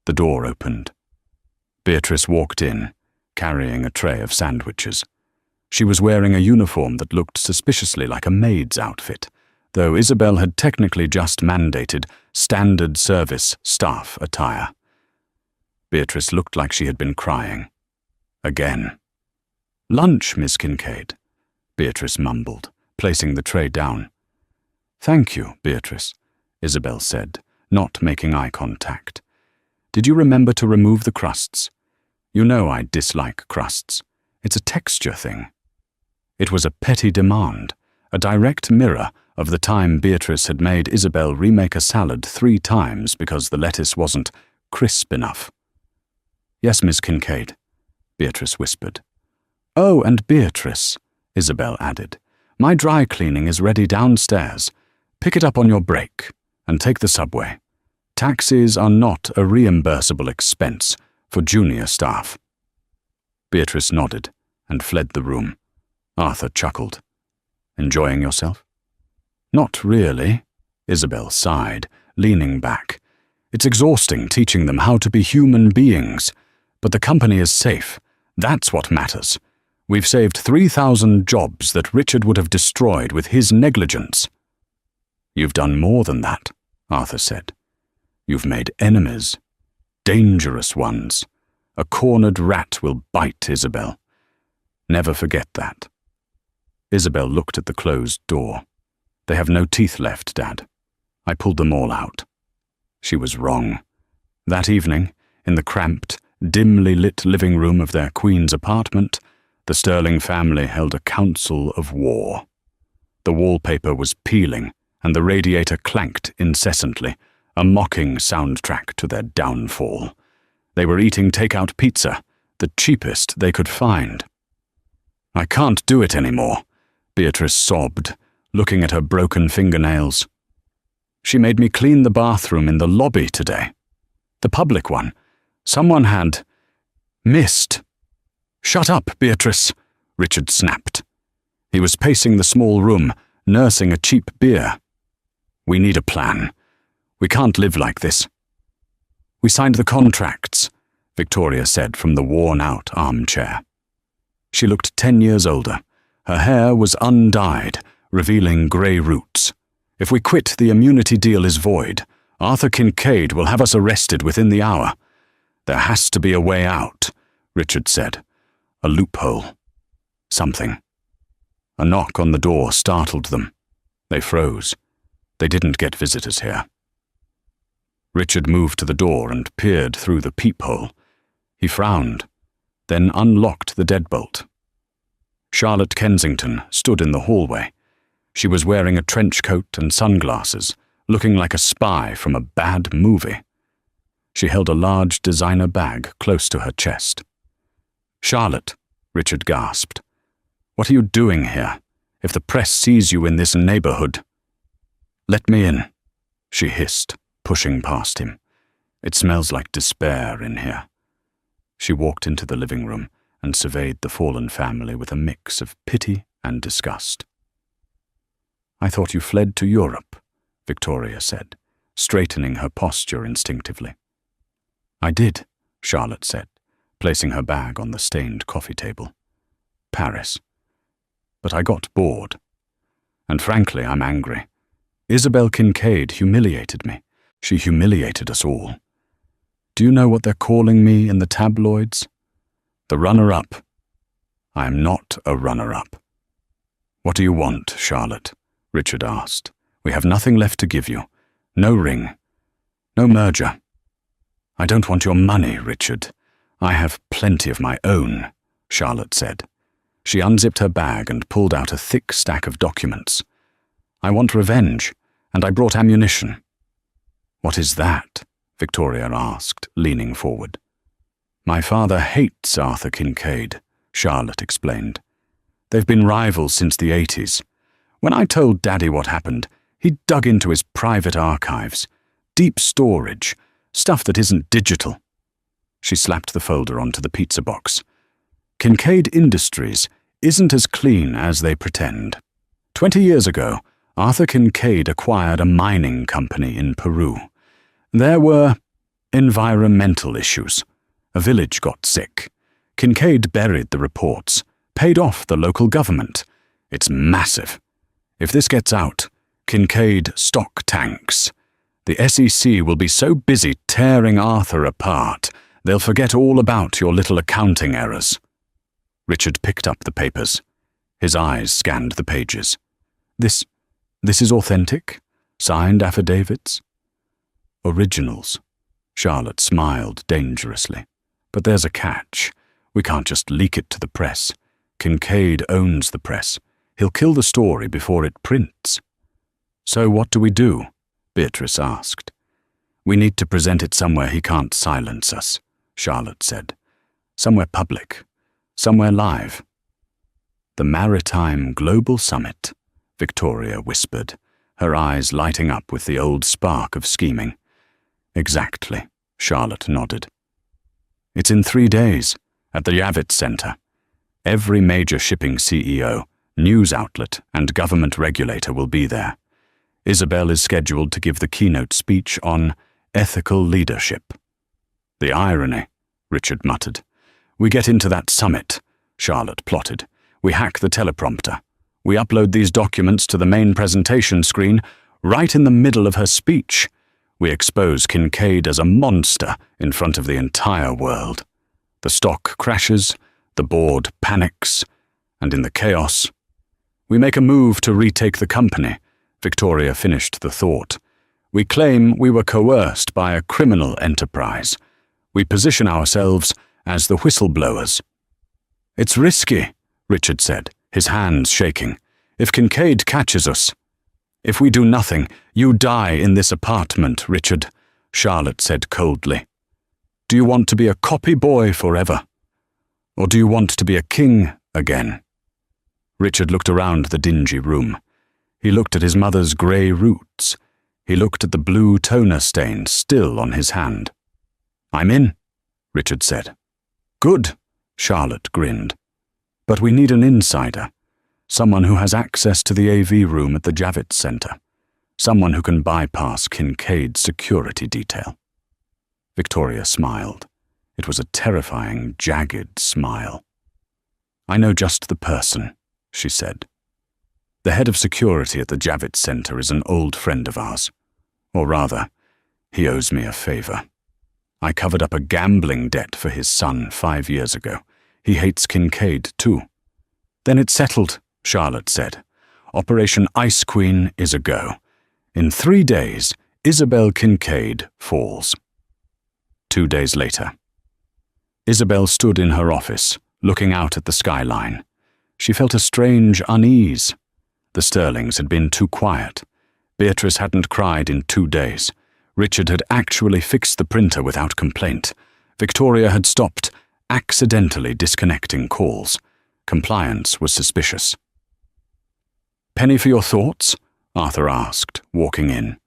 The door opened. Beatrice walked in, carrying a tray of sandwiches. She was wearing a uniform that looked suspiciously like a maid's outfit, though Isabel had technically just mandated standard service staff attire. Beatrice looked like she had been crying. Again. "Lunch, Miss Kincaid," Beatrice mumbled, placing the tray down. Thank you, Beatrice, Isabel said, not making eye contact. Did you remember to remove the crusts? You know I dislike crusts. It's a texture thing. It was a petty demand, a direct mirror of the time Beatrice had made Isabel remake a salad 3 times because the lettuce wasn't crisp enough. Yes, Miss Kincaid, Beatrice whispered. Oh, and Beatrice, Isabel added, my dry cleaning is ready downstairs. Pick it up on your break and take the subway. Taxis are not a reimbursable expense for junior staff. Beatrice nodded and fled the room. Arthur chuckled. Enjoying yourself? Not really, Isabel sighed, leaning back. It's exhausting teaching them how to be human beings, but the company is safe. That's what matters. We've saved 3,000 jobs that Richard would have destroyed with his negligence. You've done more than that, Arthur said. You've made enemies. Dangerous ones. A cornered rat will bite, Isabel. Never forget that. Isabel looked at the closed door. They have no teeth left, Dad. I pulled them all out. She was wrong. That evening, in the cramped, dimly lit living room of their Queen's apartment, the Sterling family held a council of war. The wallpaper was peeling, and the radiator clanked incessantly, a mocking soundtrack to their downfall. They were eating take-out pizza, the cheapest they could find. I can't do it anymore, Beatrice sobbed, looking at her broken fingernails. She made me clean the bathroom in the lobby today. The public one. Someone had missed. Shut up, Beatrice, Richard snapped. He was pacing the small room, nursing a cheap beer. We need a plan. We can't live like this. We signed the contracts, Victoria said from the worn-out armchair. She looked 10 years older. Her hair was undyed, revealing grey roots. If we quit, the immunity deal is void. Arthur Kincaid will have us arrested within the hour. There has to be a way out, Richard said. A loophole. Something. A knock on the door startled them. They froze. They didn't get visitors here. Richard moved to the door and peered through the peephole. He frowned, then unlocked the deadbolt. Charlotte Kensington stood in the hallway. She was wearing a trench coat and sunglasses, looking like a spy from a bad movie. She held a large designer bag close to her chest. Charlotte, Richard gasped. What are you doing here? If the press sees you in this neighborhood. Let me in, she hissed, pushing past him. It smells like despair in here. She walked into the living room and surveyed the fallen family with a mix of pity and disgust. I thought you fled to Europe, Victoria said, straightening her posture instinctively. I did, Charlotte said, placing her bag on the stained coffee table. Paris. But I got bored. And frankly, I'm angry. Isabel Kincaid humiliated me. She humiliated us all. Do you know what they're calling me in the tabloids? The runner-up. I am not a runner-up. What do you want, Charlotte? Richard asked. We have nothing left to give you. No ring. No merger. I don't want your money, Richard. I have plenty of my own, Charlotte said. She unzipped her bag and pulled out a thick stack of documents. I want revenge, and I brought ammunition. What is that? Victoria asked, leaning forward. My father hates Arthur Kincaid, Charlotte explained. They've been rivals since the 80s. When I told Daddy what happened, he dug into his private archives. Deep storage, stuff that isn't digital. She slapped the folder onto the pizza box. Kincaid Industries isn't as clean as they pretend. 20 years ago, Arthur Kincaid acquired a mining company in Peru. There were environmental issues. A village got sick. Kincaid buried the reports, paid off the local government. It's massive. If this gets out, Kincaid stock tanks. The SEC will be so busy tearing Arthur apart, they'll forget all about your little accounting errors. Richard picked up the papers. His eyes scanned the pages. This This is authentic? Signed affidavits? Originals. Charlotte smiled dangerously. But there's a catch. We can't just leak it to the press. Kincaid owns the press. He'll kill the story before it prints. So what do we do? Beatrice asked. We need to present it somewhere he can't silence us, Charlotte said. Somewhere public. Somewhere live. The Maritime Global Summit, Victoria whispered, her eyes lighting up with the old spark of scheming. Exactly, Charlotte nodded. It's in 3 days, at the Javits Center. Every major shipping CEO, news outlet, and government regulator will be there. Isabel is scheduled to give the keynote speech on ethical leadership. The irony, Richard muttered. We get into that summit, Charlotte plotted. We hack the teleprompter. We upload these documents to the main presentation screen right in the middle of her speech. We expose Kincaid as a monster in front of the entire world. The stock crashes, the board panics, and in the chaos, we make a move to retake the company. Victoria finished the thought. We claim we were coerced by a criminal enterprise. We position ourselves as the whistleblowers. It's risky, Richard said, his hands shaking. If Kincaid catches us. If we do nothing, you die in this apartment, Richard, Charlotte said coldly. Do you want to be a copy boy forever? Or do you want to be a king again? Richard looked around the dingy room. He looked at his mother's grey roots. He looked at the blue toner stain still on his hand. I'm in, Richard said. Good, Charlotte grinned. But we need an insider. Someone who has access to the AV room at the Javits Center. Someone who can bypass Kincaid's security detail. Victoria smiled. It was a terrifying, jagged smile. I know just the person, she said. The head of security at the Javits Center is an old friend of ours. Or rather, he owes me a favor. I covered up a gambling debt for his son 5 years ago. He hates Kincaid, too. Then it's settled, Charlotte said. Operation Ice Queen is a go. In 3 days, Isabel Kincaid falls. 2 days later. Isabel stood in her office, looking out at the skyline. She felt a strange unease. The Sterlings had been too quiet. Beatrice hadn't cried in 2 days. Richard had actually fixed the printer without complaint. Victoria had stopped accidentally disconnecting calls. Compliance was suspicious. Penny for your thoughts? Arthur asked, walking in.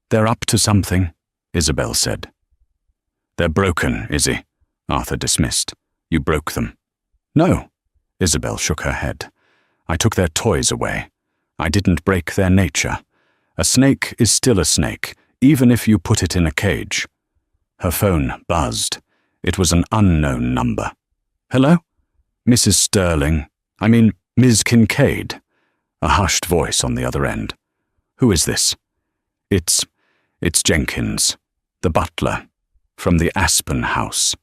They're up to something, Isabel said. They're broken, Izzy, Arthur dismissed. You broke them. No, Isabel shook her head. I took their toys away. I didn't break their nature. A snake is still a snake, even if you put it in a cage. Her phone buzzed. It was an unknown number. Hello? Mrs. Sterling. I mean, Ms. Kincaid. A hushed voice on the other end. Who is this? It's Jenkins, the butler, from the Aspen house.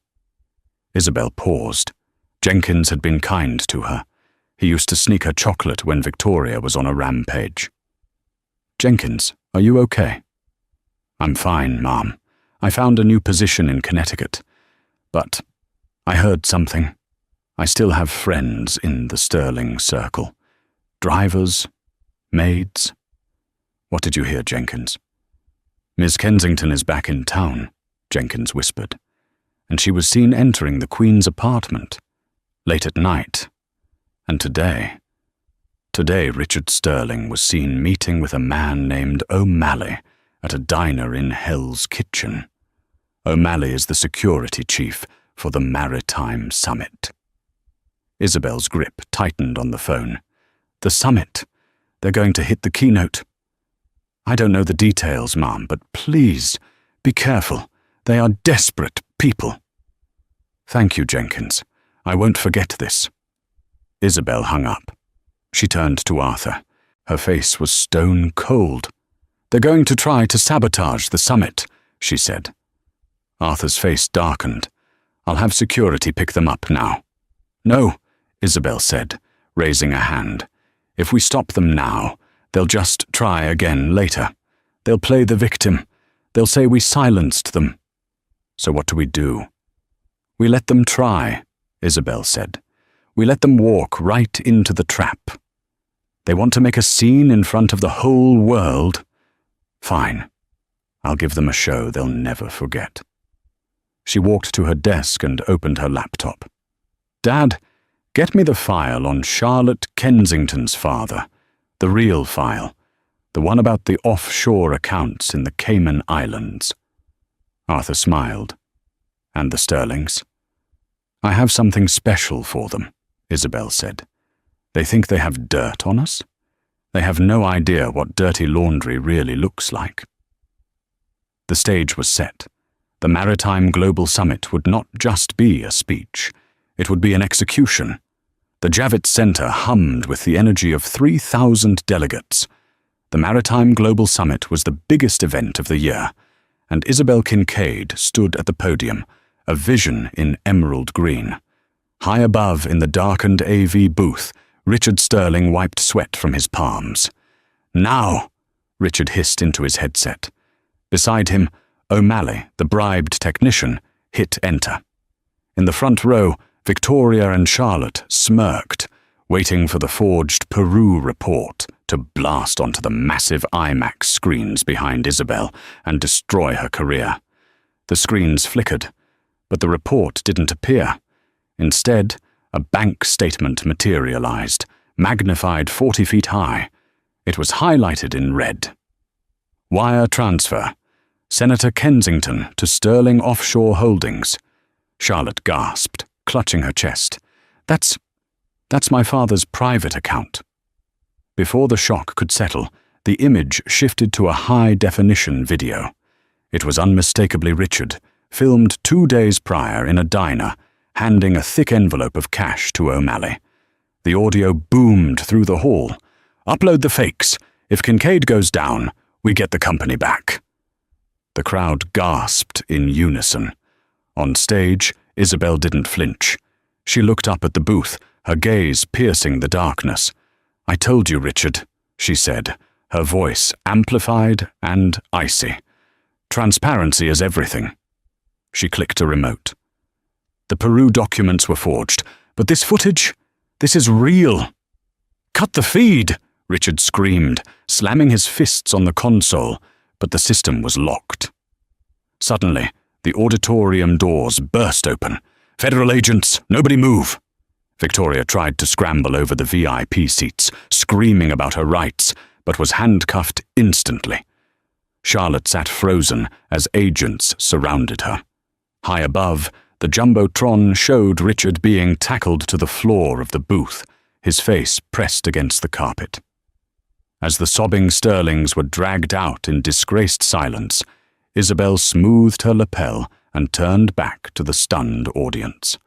Isabel paused. Jenkins had been kind to her. He used to sneak her chocolate when Victoria was on a rampage. Jenkins, are you okay? I'm fine, Mom. I found a new position in Connecticut. But I heard something. I still have friends in the Sterling circle. Drivers, maids. What did you hear, Jenkins? Miss Kensington is back in town, Jenkins whispered, and she was seen entering the Queen's apartment, late at night. And today Richard Sterling was seen meeting with a man named O'Malley at a diner in Hell's Kitchen. O'Malley is the security chief for the Maritime Summit. Isabel's grip tightened on the phone. The summit. They're going to hit the keynote. I don't know the details, Mom, but please, be careful. They are desperate people. Thank you, Jenkins. I won't forget this. Isabel hung up. She turned to Arthur. Her face was stone cold. They're going to try to sabotage the summit, she said. Arthur's face darkened. I'll have security pick them up now. No, Isabel said, raising a hand. If we stop them now, They'll just try again later. They'll play the victim. They'll say we silenced them. So what do? We let them try, Isabel said. We let them walk right into the trap. They want to make a scene in front of the whole world. Fine. I'll give them a show they'll never forget. She walked to her desk and opened her laptop. Dad, get me the file on Charlotte Kensington's father, the real file, the one about the offshore accounts in the Cayman Islands. Arthur smiled. And the Sterlings? I have something special for them, Isabel said. They think they have dirt on us? They have no idea what dirty laundry really looks like. The stage was set. The Maritime Global Summit would not just be a speech. It would be an execution. The Javits Center hummed with the energy of 3,000 delegates. The Maritime Global Summit was the biggest event of the year, and Isabel Kincaid stood at the podium, a vision in emerald green. High above in the darkened AV booth, Richard Sterling wiped sweat from his palms. Now, Richard hissed into his headset. Beside him, O'Malley, the bribed technician, hit enter. In the front row, Victoria and Charlotte smirked, waiting for the forged Peru report to blast onto the massive IMAX screens behind Isabel and destroy her career. The screens flickered, but the report didn't appear. Instead, a bank statement materialized, magnified 40 feet high. It was highlighted in red. Wire transfer. Senator Kensington to Sterling Offshore Holdings. Charlotte gasped, clutching her chest. That's my father's private account. Before the shock could settle, the image shifted to a high-definition video. It was unmistakably Richard, filmed 2 days prior in a diner, handing a thick envelope of cash to O'Malley. The audio boomed through the hall. Upload the fakes. If Kincaid goes down, we get the company back. The crowd gasped in unison. On stage, Isabel didn't flinch. She looked up at the booth, her gaze piercing the darkness. I told you, Richard, she said, her voice amplified and icy. Transparency is everything. She clicked a remote. The Peru documents were forged, but this footage, this is real. Cut the feed, Richard screamed, slamming his fists on the console, but the system was locked. Suddenly, the auditorium doors burst open. Federal agents, nobody move. Victoria tried to scramble over the VIP seats, screaming about her rights, but was handcuffed instantly. Charlotte sat frozen as agents surrounded her. High above, the Jumbotron showed Richard being tackled to the floor of the booth, his face pressed against the carpet. As the sobbing Sterlings were dragged out in disgraced silence, Isabel smoothed her lapel and turned back to the stunned audience.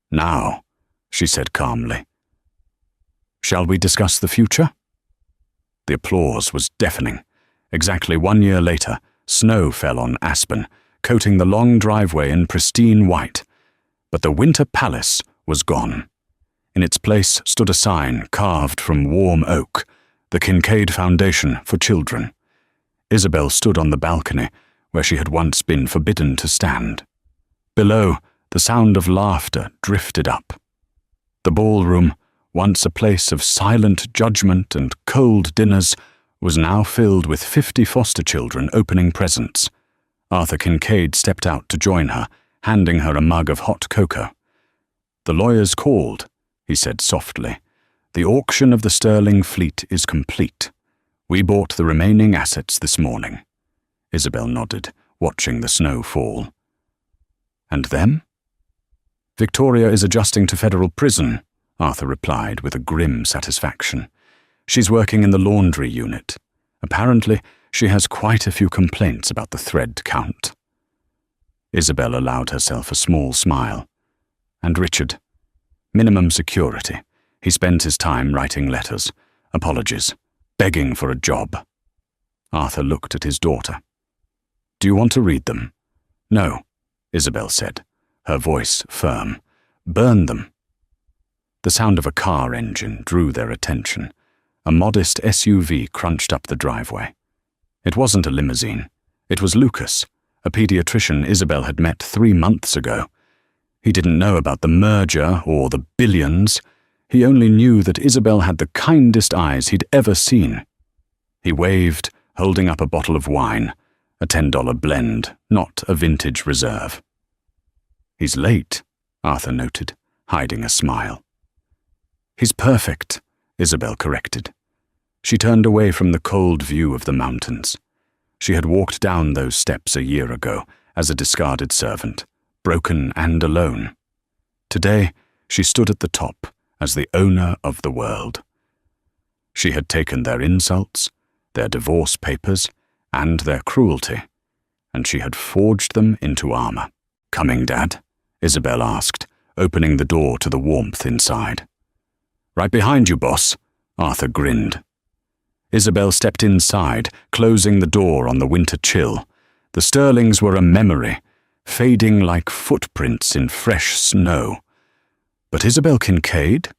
Now, she said calmly, shall we discuss the future? The applause was deafening. Exactly 1 year later, snow fell on Aspen, coating the long driveway in pristine white. But the Winter Palace was gone. In its place stood a sign carved from warm oak, the Kincaid Foundation for Children. Isabel stood on the balcony, where she had once been forbidden to stand. Below, the sound of laughter drifted up. The ballroom, once a place of silent judgment and cold dinners, was now filled with 50 foster children opening presents. Arthur Kincaid stepped out to join her, handing her a mug of hot cocoa. The lawyers called, he said softly. The auction of the Sterling fleet is complete. We bought the remaining assets this morning. Isabel nodded, watching the snow fall. And them? Victoria is adjusting to federal prison, Arthur replied with a grim satisfaction. She's working in the laundry unit. Apparently, she has quite a few complaints about the thread count. Isabel allowed herself a small smile. And Richard? Minimum security. He spent his time writing letters, apologies, begging for a job. Arthur looked at his daughter. Do you want to read them? No, Isabel said, her voice firm. Burn them. The sound of a car engine drew their attention. A modest SUV crunched up the driveway. It wasn't a limousine. It was Lucas, a pediatrician Isabel had met 3 months ago. He didn't know about the merger or the billions. He only knew that Isabel had the kindest eyes he'd ever seen. He waved, holding up a bottle of wine, a $10 blend, not a vintage reserve. "He's late," Arthur noted, hiding a smile. "He's perfect," Isabel corrected. She turned away from the cold view of the mountains. She had walked down those steps a year ago as a discarded servant, broken and alone. Today, she stood at the top as the owner of the world. She had taken their insults, their divorce papers, and their cruelty, and she had forged them into armor. "Coming, Dad?" Isabel asked, opening the door to the warmth inside. "Right behind you, boss," Arthur grinned. Isabel stepped inside, closing the door on the winter chill. The Sterlings were a memory, fading like footprints in fresh snow. But Isabel Kincaid?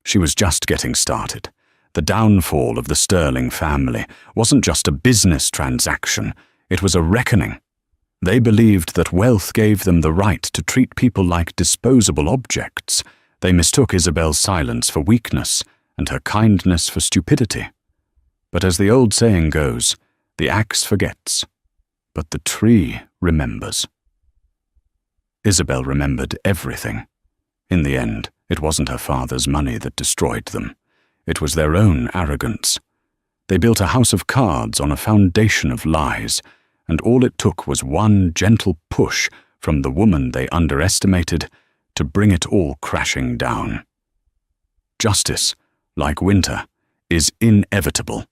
She was just getting started. The downfall of the Sterling family wasn't just a business transaction, it was a reckoning. They believed that wealth gave them the right to treat people like disposable objects. They mistook Isabel's silence for weakness and her kindness for stupidity. But as the old saying goes, the axe forgets, but the tree remembers. Isabel remembered everything. In the end, it wasn't her father's money that destroyed them. It was their own arrogance. They built a house of cards on a foundation of lies, and all it took was one gentle push from the woman they underestimated to bring it all crashing down. Justice, like winter, is inevitable.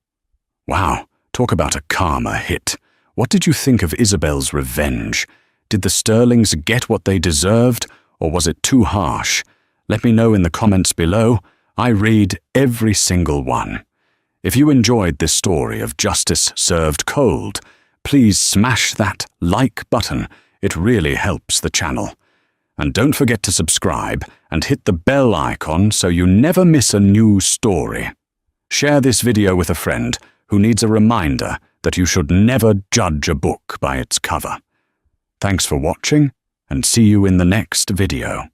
Wow, talk about a karma hit. What did you think of Isabel's revenge? Did the Sterlings get what they deserved, or was it too harsh? Let me know in the comments below. I read every single one. If you enjoyed this story of justice served cold, please smash that like button. It really helps the channel. And don't forget to subscribe and hit the bell icon so you never miss a new story. Share this video with a friend who needs a reminder that you should never judge a book by its cover. Thanks for watching, and see you in the next video.